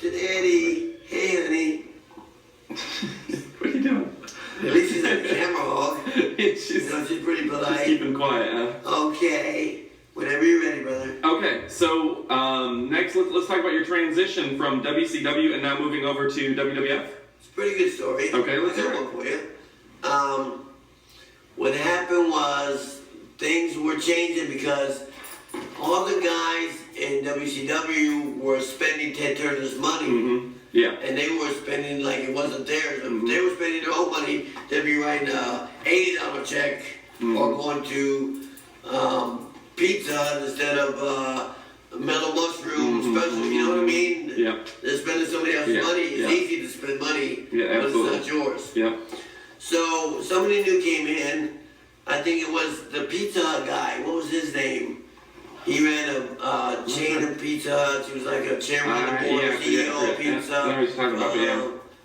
said, Eddie, hey, honey. What are you doing? At least she's not a camera hog. She's pretty polite. Just keeping quiet, huh? Okay. Whenever you're ready, brother. Okay, so next let's talk about your transition from WCW and now moving over to WWF. It's a pretty good story. Okay, let's hear it. For you. What happened was things were changing because all the guys in WCW were spending Ted Turner's money. Mm-hmm. Yeah. And they were spending like it wasn't theirs. If they were spending their own money, they'd be writing a $80 check or going to Pizza Hut instead of Mellow Mushroom special. You know what I mean? Yeah. They're spending somebody else's money. It's easy to spend money, but it's not yours. Yeah. So somebody new came in. I think it was the Pizza Hut guy. What was his name? He ran a chain of Pizza Huts. He was like a chairman of the board, CEO of Pizza. I know what you're talking about,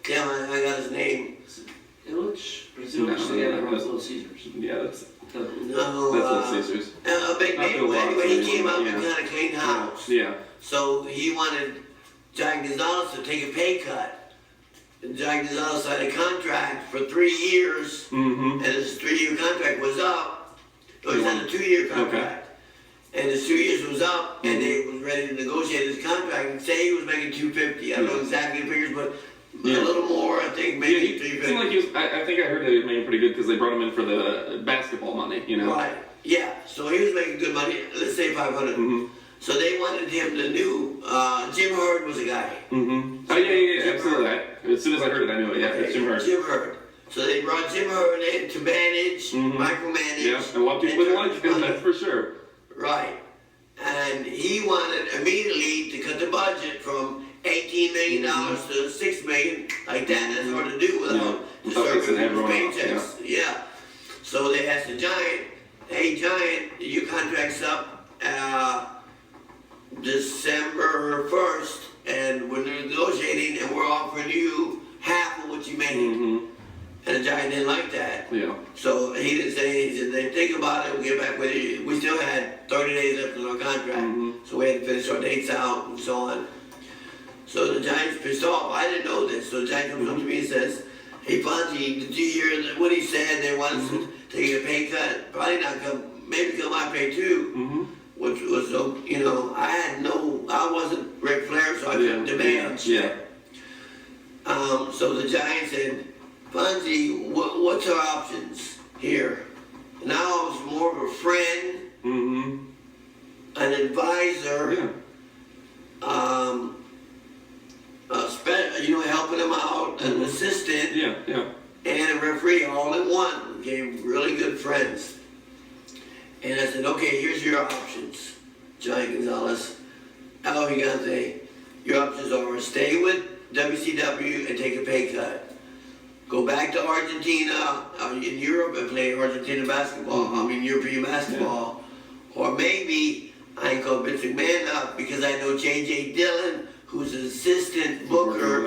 Damn, I got his name. Illich? Brazil? Yeah, Little Caesars. Yeah, that's Little Caesars. A big name. Anyway, he came out and kind of cleaned house. Yeah. So he wanted John Gonzalez to take a pay cut. And John Gonzalez signed a contract for 3 years, and his 3-year contract was up. So he signed a 2-year contract. And his 2 years was up, and they was ready to negotiate his contract and say he was making $250. I don't know exactly the figures, but a little more, I think, maybe $350. It seemed like he was, I think I heard that he was making pretty good because they brought him in for the basketball money, you know? Right, yeah. So he was making good money, let's say $500. So they wanted him to do, Jim Herd was a guy. Oh, yeah, absolutely. As soon as I heard it, I knew it. Yeah, it's Jim Herd. Jim Herd. So they brought Jim Herd in to manage, micromanage. Yeah, and a lot of people would like him, that's for sure. Right. And he wanted immediately to cut the budget from $18 million to $6 million, like that. That's hard to do without disturbing people's paychecks. Yeah. So they asked the Giant, hey, Giant, your contract's up December 1st, and we're negotiating, and we're offering you half of what you made. And the Giant didn't like that. Yeah. So he didn't say anything. He said, they think about it, we'll get back with you. We still had 30 days left in our contract. So we had to finish our dates out and so on. So the Giant's pissed off. I didn't know this. So the Giant comes up to me and says, hey, Fonzie, did you hear what he said? They want us to take a pay cut. Probably not come, maybe come my pay too. Which was, you know, I wasn't Ric Flair, so I couldn't demand shit. So the Giant said, Fonzie, what's our options here? Now I was more of a friend, an advisor, helping him out, an assistant, and a referee all in one. Became really good friends. And I said, okay, here's your options, Johnny Gonzalez. El Gigante, your options are stay with WCW and take a pay cut. Go back to Argentina, in Europe, and play Argentina basketball, European basketball. Or maybe I can call Vince McMahon up because I know J.J. Dillon, who's an assistant booker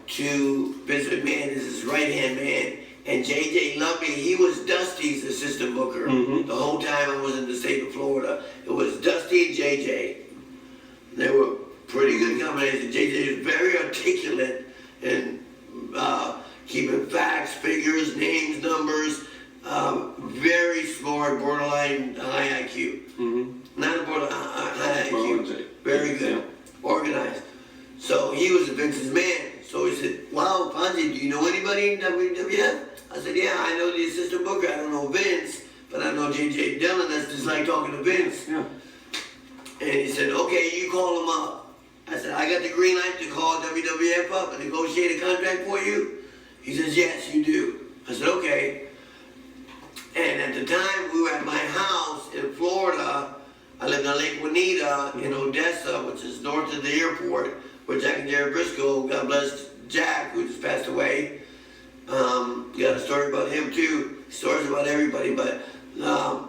to Vince McMahon, is his right-hand man. And J.J. loved me. He was Dusty's assistant booker the whole time I was in the state of Florida. It was Dusty and J.J. They were pretty good combination. J.J. was very articulate and keeping facts, figures, names, numbers, very smart, borderline high IQ. Not a borderline, high IQ. Very good, organized. So he was Vince's man. So he said, wow, Fonzie, do you know anybody in WWF? I said, yeah, I know the assistant booker. I don't know Vince, but I know J.J. Dillon. That's just like talking to Vince. And he said, okay, you call him up. I said, I got the green light to call WWF up and negotiate a contract for you? He says, yes, you do. I said, okay. And at the time, we were at my house in Florida. I lived on Lake Juanita in Odessa, which is north of the airport, where Jack and Jerry Briscoe, God bless Jack, who just passed away. Got a story about him too. Stories about everybody, but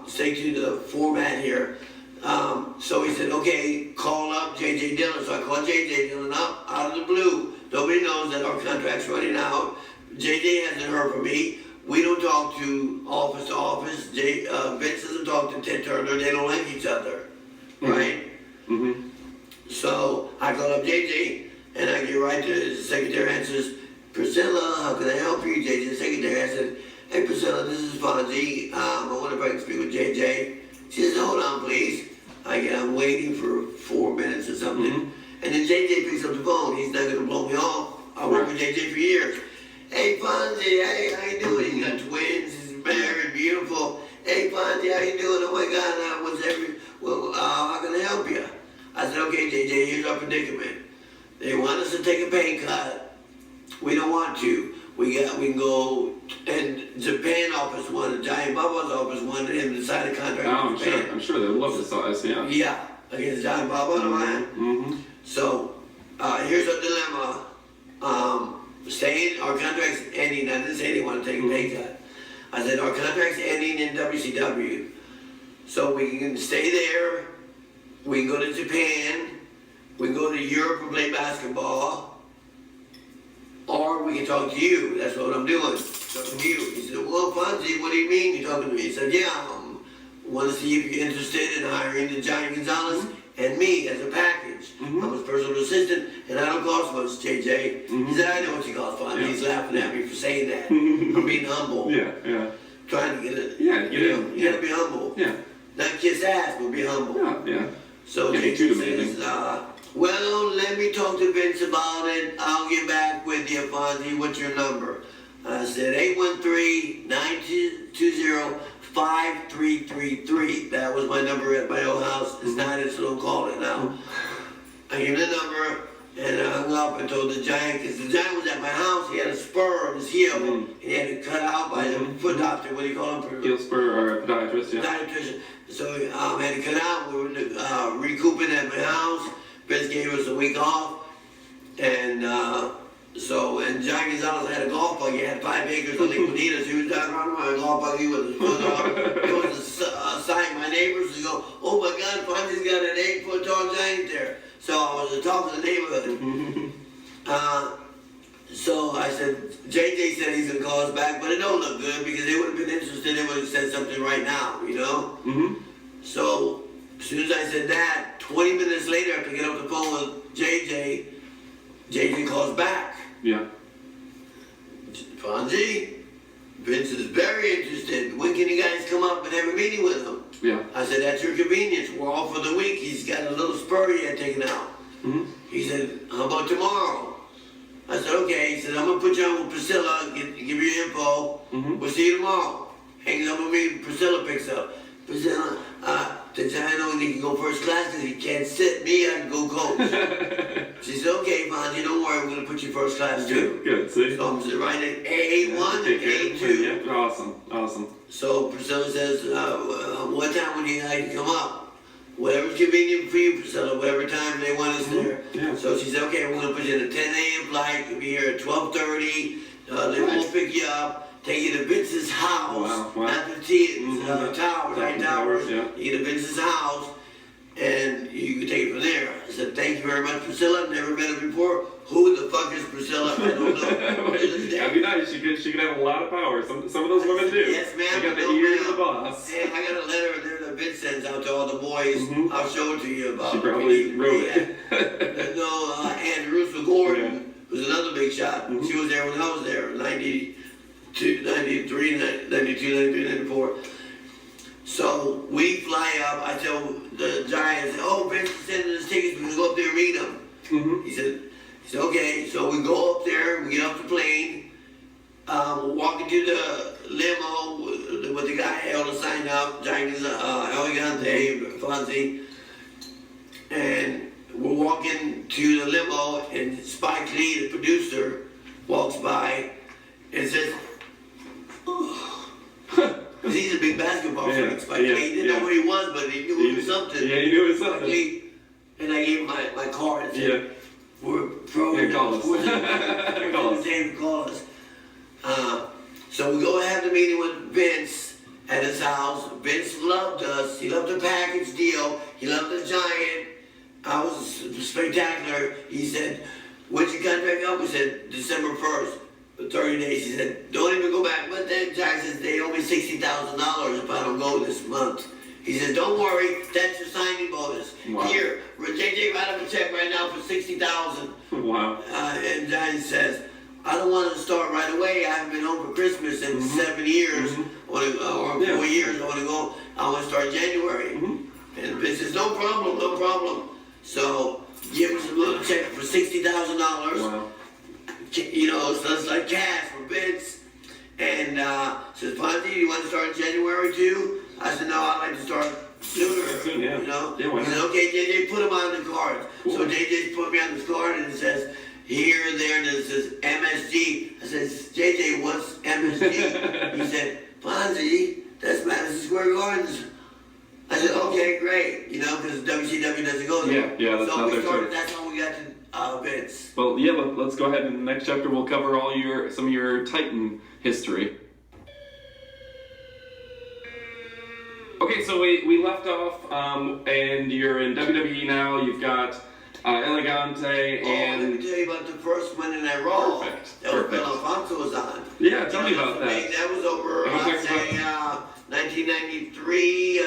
stay to the format here. So he said, okay, call up J.J. Dillon. So I called J.J. Dillon up out of the blue. Nobody knows that our contract's running out. J.J. hasn't heard from me. We don't talk to office. Vince doesn't talk to Ted Turner. They don't like each other, right? So I called up J.J. And I get right to the secretary answers, Priscilla, how can I help you? JJ, the secretary, I said, hey Priscilla, this is Fonzie. I wonder if I can speak with JJ. She says, hold on please. I'm waiting for 4 minutes or something. And then JJ picks up the phone. He's not gonna blow me off. I worked with JJ for years. Hey Fonzie, hey, how you doing? He's got twins, he's married, beautiful. Hey Fonzie, how you doing? Oh my God, how can I help you? I said, okay JJ, here's our predicament. They want us to take a pay cut. We don't want to. We can go, and Japan office wanted, Giant Bubba's office wanted him to sign a contract with Japan. I'm sure they would love to saw us, yeah. Yeah, against Giant Bubba on the line. So, here's our dilemma. Our contract's ending. I didn't say they want to take a pay cut. I said our contract's ending in WCW. So we can stay there. We can go to Japan. We can go to Europe and play basketball. Or we can talk to you. That's what I'm doing. Talking to you. He said, well, Fonzie, what do you mean you're talking to me? He said, yeah, I want to see if you're interested in hiring the Giant Gonzalez and me as a package. I'm his personal assistant, and I don't cost much, JJ. He said, I know what you cost, Fonzie. He's laughing at me for saying that. I'm being humble. Yeah. Trying to get it. Yeah, get in. You gotta be humble. Yeah. Not kiss ass, but be humble. Yeah. So Yeah, JJ says, well, let me talk to Vince about it. I'll get back with you, Fonzie. What's your number? I said 813-920-5333. That was my number at my old house. It's not it, so don't call it now. I gave him the number, and I hung up and told the Giant, because the Giant was at my house. He had a spur on his heel, and he had it cut out by the foot doctor. What do you call him? Heel spur or a podiatrist, yeah. Podiatrician. So I had it cut out. We were recouping at my house. Vince gave us a week off, and Giant Gonzalez had a golf buggy. He had 5 acres on Lake Bonita, so he was driving around with a golf buggy with his foot up. It was a sight. My neighbors would go, oh my God, Fonzie's got an 8-foot tall giant there. So I was the talk of the neighborhood. So I said, JJ said he's gonna call us back, but it don't look good because they would have been interested. They would have said something right now, you know? So as soon as I said that, 20 minutes later, I pick up the phone with JJ. JJ calls back. Yeah. Fonzie, Vince is very interested. When can you guys come up and have a meeting with him? Yeah. I said, at your convenience. We're off for the week. He's got a little spur he had taken out. He said, how about tomorrow? I said, okay. He said, I'm going to put you on with Priscilla, give you your info. We'll see you tomorrow. Hangs up with me, Priscilla picks up. Priscilla, the Giant only can go first class because he can't sit. Me, I can go coach. She said, okay, Fonzie, don't worry, we're going to put you first class too. Good, see? So I'm sitting right at A1 and A2. Yeah, awesome. So Priscilla says, what time would you like to come up? Whatever's convenient for you, Priscilla, whatever time they want us there. Yeah. So she said, okay, we're going to put you in a 10 a.m. flight. You'll be here at 12:30. They won't pick you up. Take you to Vince's house, Wow. not the towers, right? Towers. Yeah. You get to Vince's house, and you can take it from there. I said, thank you very much, Priscilla. I've never met her before. Who the fuck is Priscilla? I don't know. That'd be nice. She could have a lot of power. Some of those women do. Yes, ma'am. They got the ear of the boss. And I got a letter there that Vince sends out to all the boys. I'll show it to you about. She probably wrote it. No, and Russell Gordon was another big shot. She was there when I was there, 92, 93, 94. So we fly up. I tell the Giants, oh, Vince is sending us tickets. We can go up there and meet him. He said, okay. So we go up there. We get off the plane. We're walking to the limo with the guy held a sign up, Giant Elegante, Fonzie. And we're walking to the limo, and Spike Lee, the producer, walks by and says, because he's a big basketball fan. Spike Lee. He didn't know who he was, but he knew it was something. Yeah, he knew it was something. Spike Lee. And I gave him my card and said, we're pro. Call us. Call us. So we go have the meeting with Vince at his house. Vince loved us. He loved the package deal. He loved the Giant. I was spectacular. He said, when's your contract up? We said, December 1st. For 30 days. He said, don't even go back. But then Jack says, they owe me $60,000 if I don't go this month. He says, don't worry, that's your signing bonus. Wow. Here, JJ write up a check right now for $60,000. Wow. And John says, I don't want to start right away. I haven't been home for Christmas in 7 years, or 4 years. I want to start January. And Vince says, no problem, no problem. So give us a little check for $60,000. Wow. You know, so it's like cash for Vince. And says, Fonzie, you want to start in January too? I said, no, I'd like to start sooner. Soon, yeah. You know? Yeah, why He said, not? okay, JJ, put him on the card. Cool. So JJ put me on this card and it says, here and there, and it says MSG. I says, JJ, what's MSG? He said, Fonzie, that's Madison Square Gardens. I said, okay, great. You know, because WCW doesn't go there. Yeah, that's so not we their started, turf. that's how we got to Vince. Well, yeah, let's go ahead. In the next chapter, we'll cover some of your Titan history. Okay, so we left off, and you're in WWE now. You've got Elegante and... let me tell you about the first Monday Night Raw. Perfect. That was when Alfonso was on. Yeah, tell me about that. That was over, I'm I'd say, 1993.